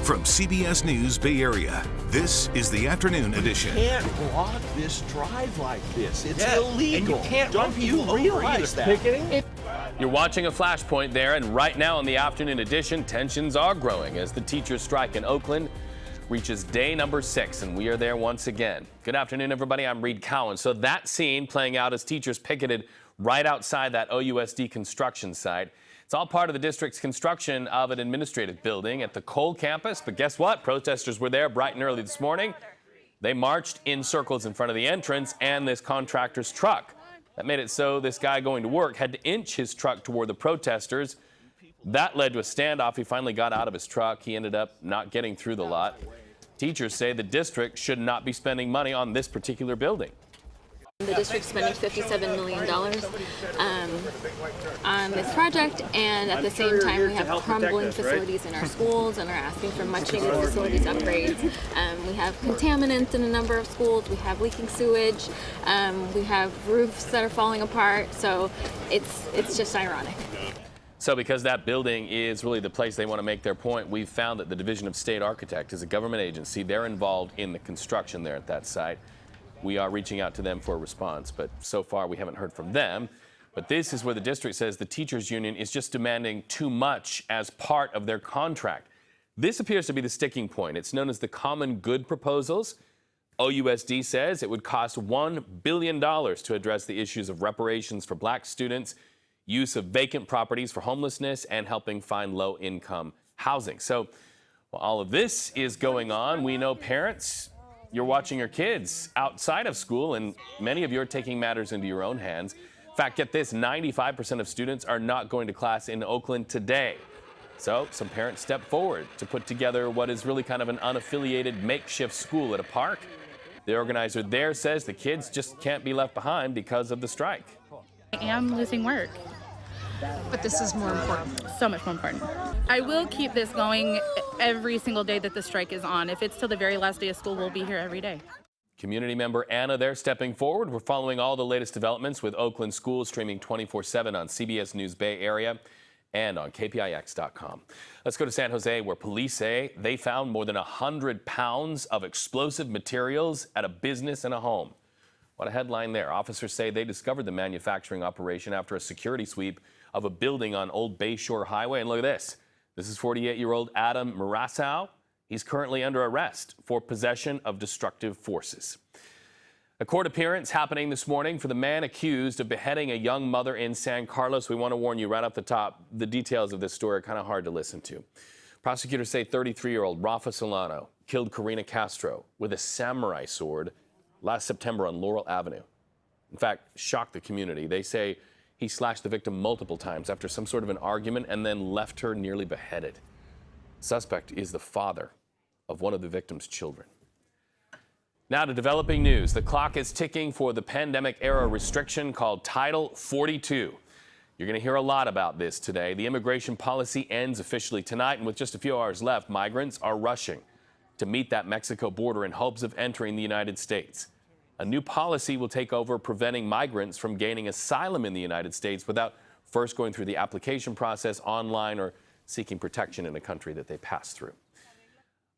From CBS News Bay Area, this is the afternoon edition. You can't block this drive like this. It's illegal. And you can't run people over realize either. that? You're watching a flashpoint there, and right now on the afternoon edition, tensions are growing as the teachers' strike in Oakland reaches day number 6, and we are there once again. Good afternoon, everybody. I'm Reed Cowan. So that scene playing out as teachers picketed right outside that OUSD construction site. It's all part of the district's construction of an administrative building at the Cole campus. But guess what? Protesters were there bright and early this morning. They marched in circles in front of the entrance and this contractor's truck. That made it so this guy going to work had to inch his truck toward the protesters. That led to a standoff. He finally got out of his truck. He ended up not getting through the lot. Teachers say the district should not be spending money on this particular building. The district's spending $57 million on this project, and at the same time we have crumbling facilities in our schools and are asking for much needed facilities upgrades. We have contaminants in a number of schools, we have leaking sewage, we have roofs that are falling apart, so it's just ironic. So because that building is really the place they want to make their point, we've found that the Division of State Architect is a government agency. They're involved in the construction there at that site. We are reaching out to them for a response, but so far we haven't heard from them. But this is where the district says the teachers union is just demanding too much as part of their contract. This appears to be the sticking point. It's known as the Common Good Proposals. OUSD says it would cost $1 billion to address the issues of reparations for black students, use of vacant properties for homelessness, and helping find low-income housing. So while all of this is going on, we know parents, you're watching your kids outside of school, and many of you are taking matters into your own hands. In fact, get this, 95% of students are not going to class in Oakland today. So some parents stepped forward to put together what is really kind of an unaffiliated makeshift school at a park. The organizer there says the kids just can't be left behind because of the strike. I am losing work. But this is more important. So much more important. I will keep this going every single day that the strike is on. If it's till the very last day of school, we'll be here every day. Community member Anna there stepping forward. We're following all the latest developments with Oakland schools streaming 24/7 on CBS News Bay Area and on KPIX.com. Let's go to San Jose, where police say they found more than 100 pounds of explosive materials at a business and a home. What a headline there. Officers say they discovered the manufacturing operation after a security sweep of a building on Old Bayshore Highway. And look at this. This is 48-year-old Adam Marasow. He's currently under arrest for possession of destructive forces. A court appearance happening this morning for the man accused of beheading a young mother in San Carlos. We want to warn you right off the top, the details of this story are kind of hard to listen to. Prosecutors say 33-year-old Rafa Solano killed Karina Castro with a samurai sword last September on Laurel Avenue. In fact, shocked the community. They say he slashed the victim multiple times after some sort of an argument and then left her nearly beheaded. Suspect is the father of one of the victim's children. Now to developing news. The clock is ticking for the pandemic-era restriction called Title 42. You're going to hear a lot about this today. The immigration policy ends officially tonight, and with just a few hours left, migrants are rushing to meet that Mexico border in hopes of entering the United States. A new policy will take over preventing migrants from gaining asylum in the United States without first going through the application process online or seeking protection in a country that they pass through.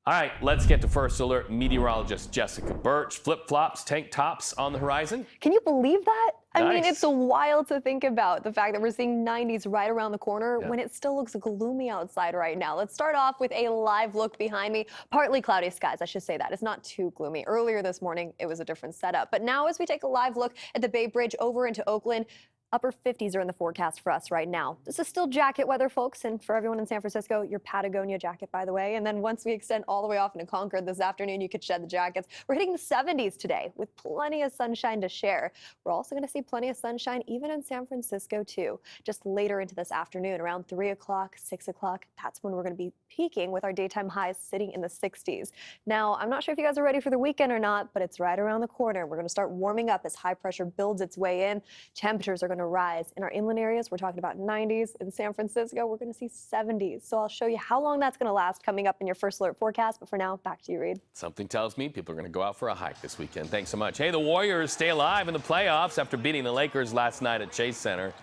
All right, let's get to First Alert meteorologist Jessica Birch. Flip-flops, tank tops on the horizon. Can you believe that? I mean, Nice. it's wild to think about the fact that we're seeing 90s right around the corner when it still looks gloomy outside right now. Let's start off with a live look behind me. Partly cloudy skies, I should say that. It's not too gloomy. Earlier this morning, it was a different setup. But now as we take a live look at the Bay Bridge over into Oakland, upper 50s are in the forecast for us right now. This is still jacket weather, folks, and for everyone in San Francisco, your Patagonia jacket, by the way. And then once we extend all the way off into Concord this afternoon, you could shed the jackets. We're hitting the 70s today with plenty of sunshine to share. We're also going to see plenty of sunshine even in San Francisco, too. Just later into this afternoon, around 3 o'clock, 6 o'clock, that's when we're going to be peaking with our daytime highs sitting in the 60s. Now, I'm not sure if you guys are ready for the weekend or not, but it's right around the corner. We're going to start warming up as high pressure builds its way in. Temperatures are going to rise. In our inland areas, we're talking about 90s. In San Francisco, we're going to see 70s. So I'll show you how long that's going to last coming up in your First Alert forecast. But for now, back to you, Reed. Something tells me people are going to go out for a hike this weekend. Thanks so much. Hey, the Warriors stay alive in the playoffs after beating the Lakers last night at Chase Center.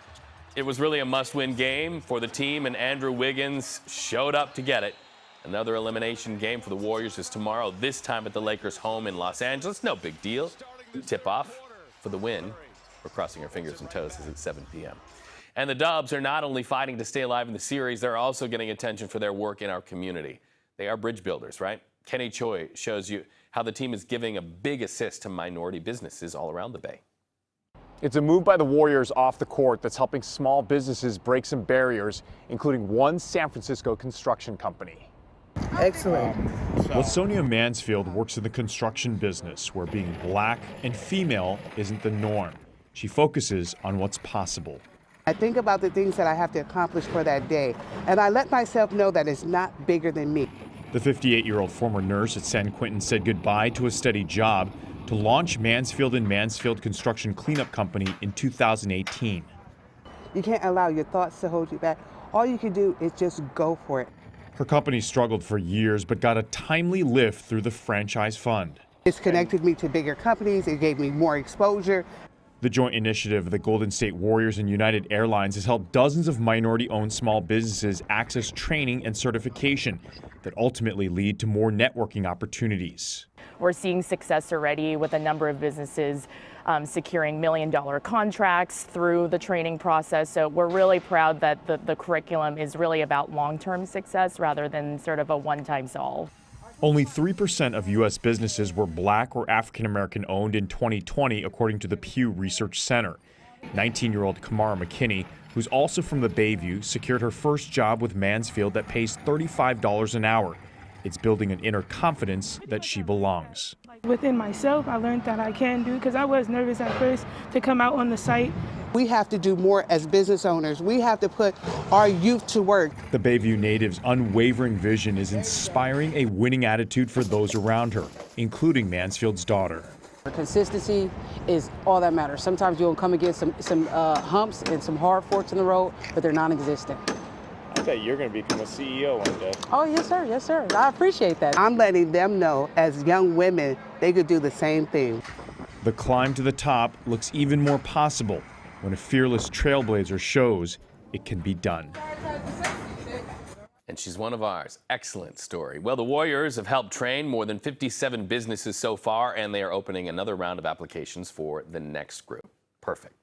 It was really a must-win game for the team, and Andrew Wiggins showed up to get it. Another elimination game for the Warriors is tomorrow, this time at the Lakers' home in Los Angeles. No big deal. Tip-off for the win. We're crossing our fingers and toes as it's 7 p.m. And the Dubs are not only fighting to stay alive in the series, they're also getting attention for their work in our community. They are bridge builders, right? Kenny Choi shows you how the team is giving a big assist to minority businesses all around the Bay. It's a move by the Warriors off the court that's helping small businesses break some barriers, including one San Francisco construction company. Excellent. Well, Sonia Mansfield works in the construction business where being black and female isn't the norm. She focuses on what's possible. I think about the things that I have to accomplish for that day, and I let myself know that it's not bigger than me. The 58-year-old former nurse at San Quentin said goodbye to a steady job to launch Mansfield & Mansfield Construction Cleanup Company in 2018. You can't allow your thoughts to hold you back. All you can do is just go for it. Her company struggled for years but got a timely lift through the franchise fund. It's connected me to bigger companies. It gave me more exposure. The joint initiative of the Golden State Warriors and United Airlines has helped dozens of minority-owned small businesses access training and certification that ultimately lead to more networking opportunities. We're seeing success already with a number of businesses securing million-dollar contracts through the training process. So we're really proud that the curriculum is really about long-term success rather than sort of a one-time solve. Only 3% of U.S. businesses were black or African-American owned in 2020, according to the Pew Research Center. 19-year-old Kamara McKinney, who's also from the Bayview, secured her first job with Mansfield that pays $35 an hour. It's building an inner confidence that she belongs. Within myself, I learned that I can do, because I was nervous at first to come out on the site. We have to do more as business owners. We have to put our youth to work. The Bayview native's unwavering vision is inspiring a winning attitude for those around her, including Mansfield's daughter. Consistency is all that matters. Sometimes you'll come against some humps and some hard forks in the road, but they're non-existent. I bet you're going to become a CEO one day. Oh, yes, sir. Yes, sir. I appreciate that. I'm letting them know as young women, they could do the same thing. The climb to the top looks even more possible when a fearless trailblazer shows it can be done. And she's one of ours. Excellent story. Well, the Warriors have helped train more than 57 businesses so far, and they are opening another round of applications for the next group. Perfect.